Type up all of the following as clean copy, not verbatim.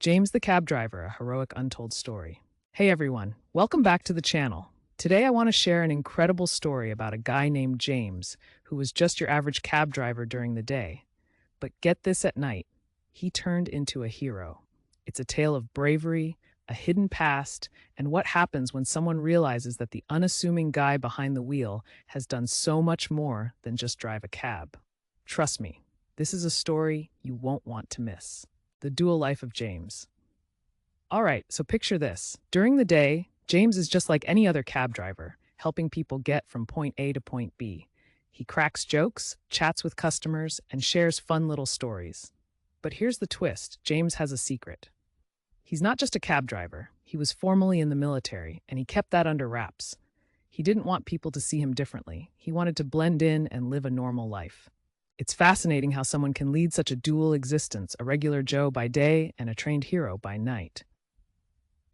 James the Cab Driver, a heroic untold story. Hey everyone, welcome back to the channel. Today I want to share an incredible story about a guy named James who was just your average cab driver during the day. But get this, at night, he turned into a hero. It's a tale of bravery, a hidden past, and what happens when someone realizes that the unassuming guy behind the wheel has done so much more than just drive a cab. Trust me, this is a story you won't want to miss. The dual life of James. All right, so picture this. During the day, James is just like any other cab driver, helping people get from point A to point B. He cracks jokes, chats with customers, and shares fun little stories. But here's the twist. James has a secret. He's not just a cab driver. He was formerly in the military, and he kept that under wraps. He didn't want people to see him differently. He wanted to blend in and live a normal life. It's fascinating how someone can lead such a dual existence, a regular Joe by day and a trained hero by night.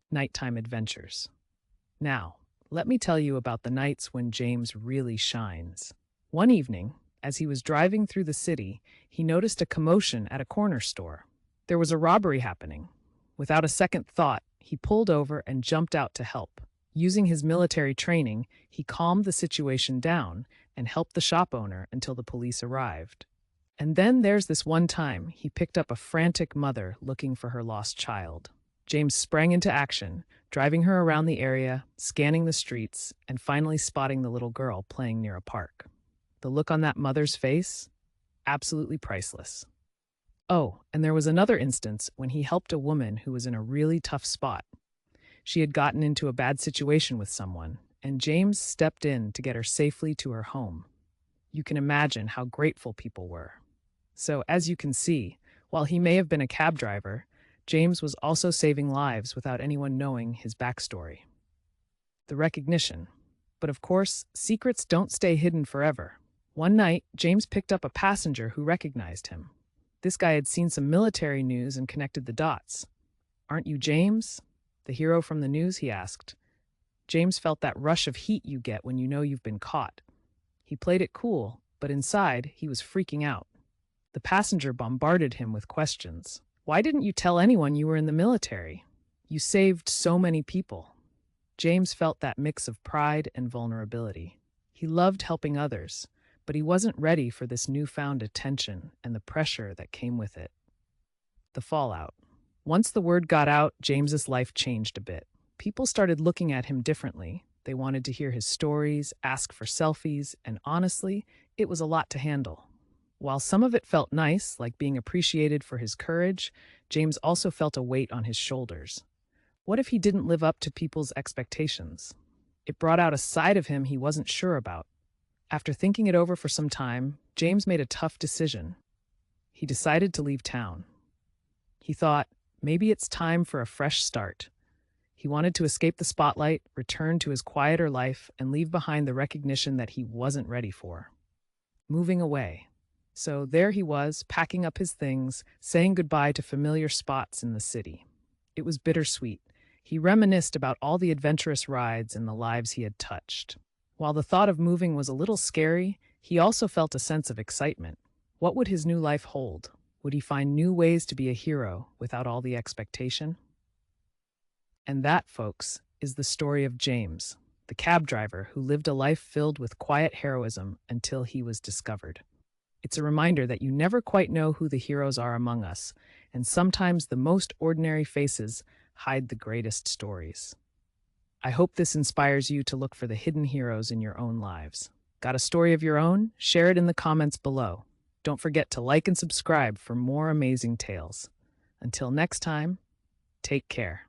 Nighttime adventures. Now, let me tell you about the nights when James really shines. One evening, as he was driving through the city, he noticed a commotion at a corner store. There was a robbery happening. Without a second thought, he pulled over and jumped out to help. Using his military training, he calmed the situation down and helped the shop owner until the police arrived. And then there's this one time he picked up a frantic mother looking for her lost child. James sprang into action, driving her around the area, scanning the streets, and finally spotting the little girl playing near a park. The look on that mother's face? Absolutely priceless. Oh, and there was another instance when he helped a woman who was in a really tough spot. She had gotten into a bad situation with someone, and James stepped in to get her safely to her home. You can imagine how grateful people were. So, as you can see, while he may have been a cab driver, James was also saving lives without anyone knowing his backstory. The recognition. But of course, secrets don't stay hidden forever. One night, James picked up a passenger who recognized him. This guy had seen some military news and connected the dots. "Aren't you James, the hero from the news?" he asked. James felt that rush of heat you get when you know you've been caught. He played it cool, but inside, he was freaking out. The passenger bombarded him with questions. "Why didn't you tell anyone you were in the military? You saved so many people." James felt that mix of pride and vulnerability. He loved helping others, but he wasn't ready for this newfound attention and the pressure that came with it. The fallout. Once the word got out, James's life changed a bit. People started looking at him differently. They wanted to hear his stories, ask for selfies, and honestly, it was a lot to handle. While some of it felt nice, like being appreciated for his courage, James also felt a weight on his shoulders. What if he didn't live up to people's expectations? It brought out a side of him he wasn't sure about. After thinking it over for some time, James made a tough decision. He decided to leave town. He thought, maybe it's time for a fresh start. He wanted to escape the spotlight, return to his quieter life, and leave behind the recognition that he wasn't ready for. Moving away. So there he was, packing up his things, saying goodbye to familiar spots in the city. It was bittersweet. He reminisced about all the adventurous rides and the lives he had touched. While the thought of moving was a little scary, he also felt a sense of excitement. What would his new life hold? Would he find new ways to be a hero without all the expectation? And that, folks, is the story of James, the cab driver who lived a life filled with quiet heroism until he was discovered. It's a reminder that you never quite know who the heroes are among us, and sometimes the most ordinary faces hide the greatest stories. I hope this inspires you to look for the hidden heroes in your own lives. Got a story of your own? Share it in the comments below. Don't forget to like and subscribe for more amazing tales. Until next time, take care.